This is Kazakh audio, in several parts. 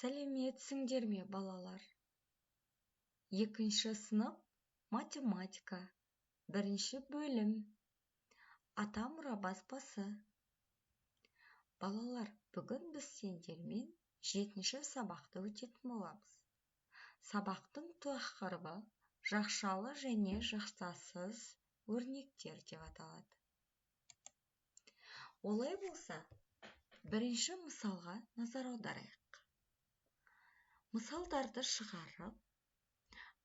Сәлеметсіңдер ме, балалар? Екінші сынып математика. Бірінші бөлім. Атамұра баспасы. Балалар, бүгін біз сендермен 7-ші сабақты өтетін боламыз. Сабақтың тақырыбы жақшалы және жақсасыз өрнектер деп аталады. Олай болса, бірінші мысалға назар аударайық. Мысалдарды шығарып,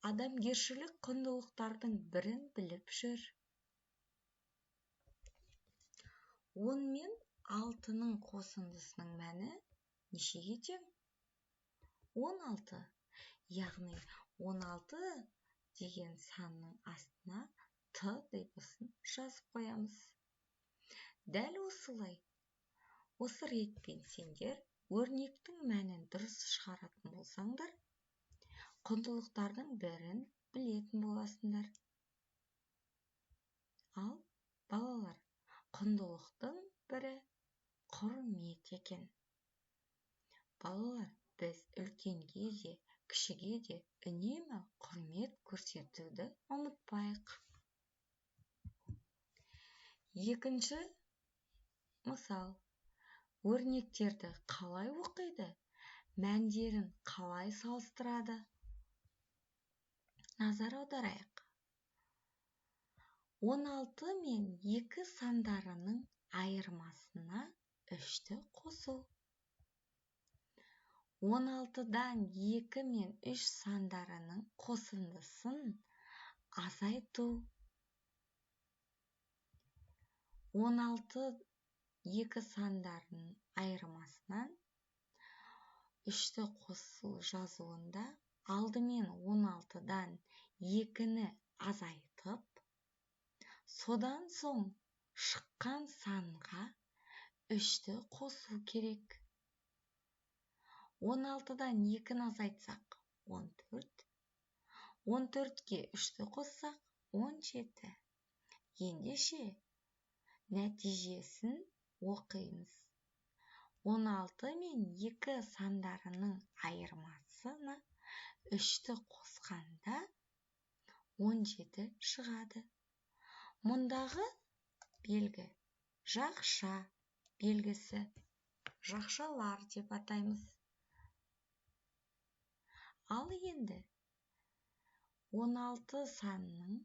адамгершілік құндылықтардың бірін біліп жүр. 10 мен 6-ның қосындысының мәні нешеге тең? 16. Яғни 16 деген санның астына т дыбысын жазып қоямыз. Дәл осылай. Осы ретпен сендер өрнектің мәнін дұрыс шығаратын болсаңдар, құндылықтардың бірін білетін боласыңдар. Ал, балалар, құндылықтың бірі құрмет екен. Балалар, біз үлкенге де, кішіге де үнемі құрмет көрсетуді ұмытпайық. Екінші мысал. Өрнектерді қалай оқиды? Мәндерін қалай салыстырады? Назар аударайық. 16 мен 2 сандарының айырмасына 3-ті қосу. 16-дан 2 мен 3 сандарының қосындысын азайту. 16 2 сандарының айырмасынан 3-ті қосу жазуында алдымен 16-дан 2-ні азайтып, содан соң шыққан санға 3-ті қосу керек. 16-дан 2-ні азайтсақ 14, 14-ке 3-ті қоссақ 17. Ендеше нәтижесін оқимыз. 16 мен 2 сандарының айырмасына 3-ті қосқанда 17 шығады. Мұндағы белгі жақша белгісі, жақшалар деп атаймыз. Ал енді 16 санының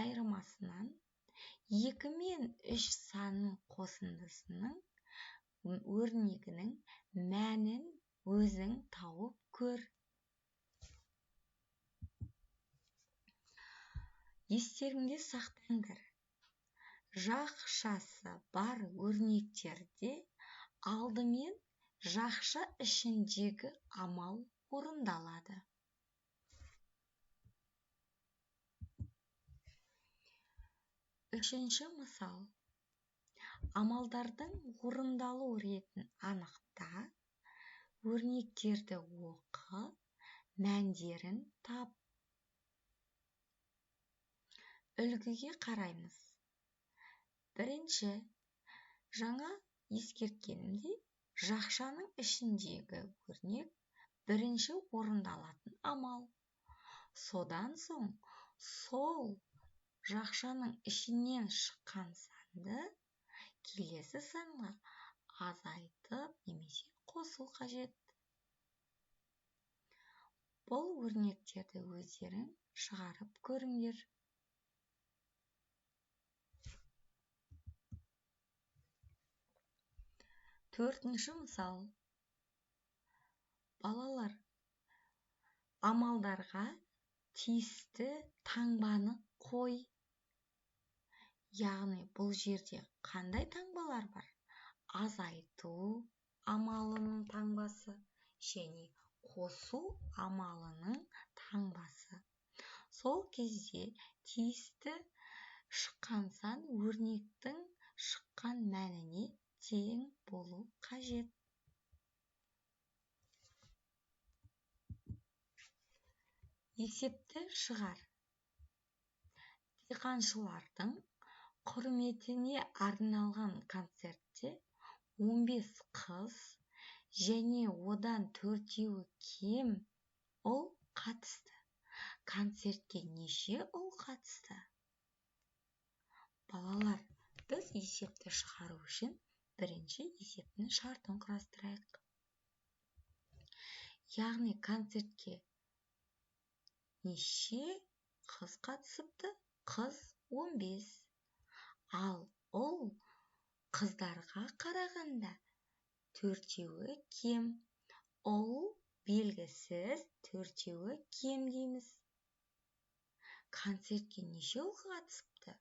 айырмасынан 2 мен 3 санның қосындысының өрнегінің мәнін өзің тауып көр. Естеріңде сақтаңдар. Жақшасы бар өрнектерде алдымен жақша ішіндегі амал орындалады. Үшінші мысал. Амалдардың орындалу ретін анықта, өрнектерді оқы, мәндерін тап. Үлгіге қараймыз. Бірінші, жаңа ескерткенімдей, жақшаның ішіндегі өрнек бірінші орындалатын амал. Содан соң сол жақшаның ішінен шыққан санды келесі санға азайтып немесе қосу қажет. Бұл өрнектерді өздерің шығарып көріңдер. Төртінші мысал. Балалар, амалдарға тиісті таңбаны қой. Яғни бұл жерде қандай таңбалар бар? Азайту амалының таңбасы және қосу амалының таңбасы. Сол кезде тиісті шыққан сан өрнектің шыққан мәніне тең болу қажет. Есепті шығар. Диқаншылардың құрметіне арналған концертте 15 қыз және одан 4-еуі кем ұл қатысты. Концертке неше ұл қатысты? Балалар, біз есепті шығару үшін бірінші есептің шартын құрастырайық. Яғни концертке неше қыз қатысыпты? Қыз 15. Ал ұл қыздарға қарағанда 4-еуі кем. Ұл белгісіз, 4-еуі кем дейміз. Концертке неше ұл қатысыпты?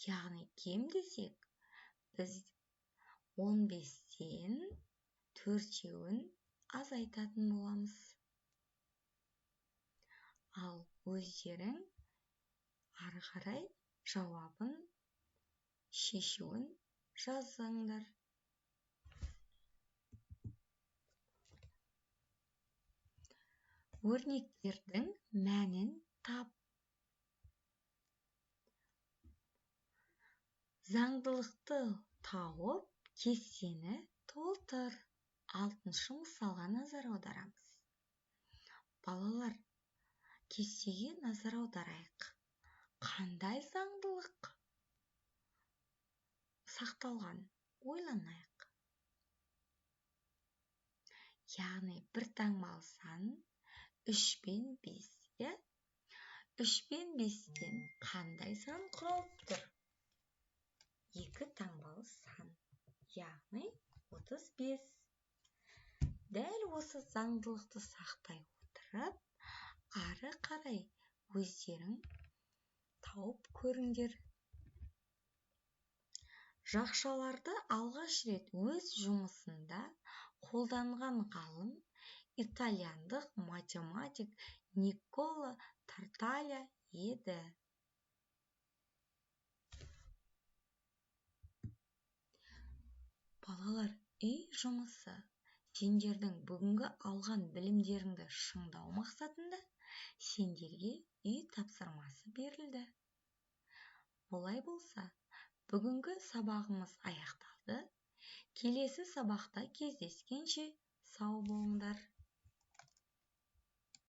Яғни кем десек, біз 15-тен 4-еуін азайтатын боламыз. Ал өздерің ары қарай жауабын шешуін жазыңдар. Өрнектердің мәнін тап. Заңдылықты тауып, кестені толтыр. 6-шы мысалға назар аударамыз. Балалар, кестеге назар аударайық. Қандай заңдылық сақталған? Ойланайық. Яғни бір таңбалы сан 3 пен 5. 3 пен 5-тен қандай сан құралып тұр? 2 таңбалы сан, яғни 35. Дәл осы заңдылықты сақтай отырып, ары қарай өздерің тауып көріңдер. Жақшаларды алғаш рет өз жұмысында қолданған ғалым итальяндық математик Никола Тарталья еді. Балалар, үй жұмысы. Сендердің бүгінгі алған білімдеріңді шыңдау мақсатында сендерге үй тапсырмасы берілді. Олай болса, бүгінгі сабағымыз аяқталды. Келесі сабақта кездескенше сау болыңдар.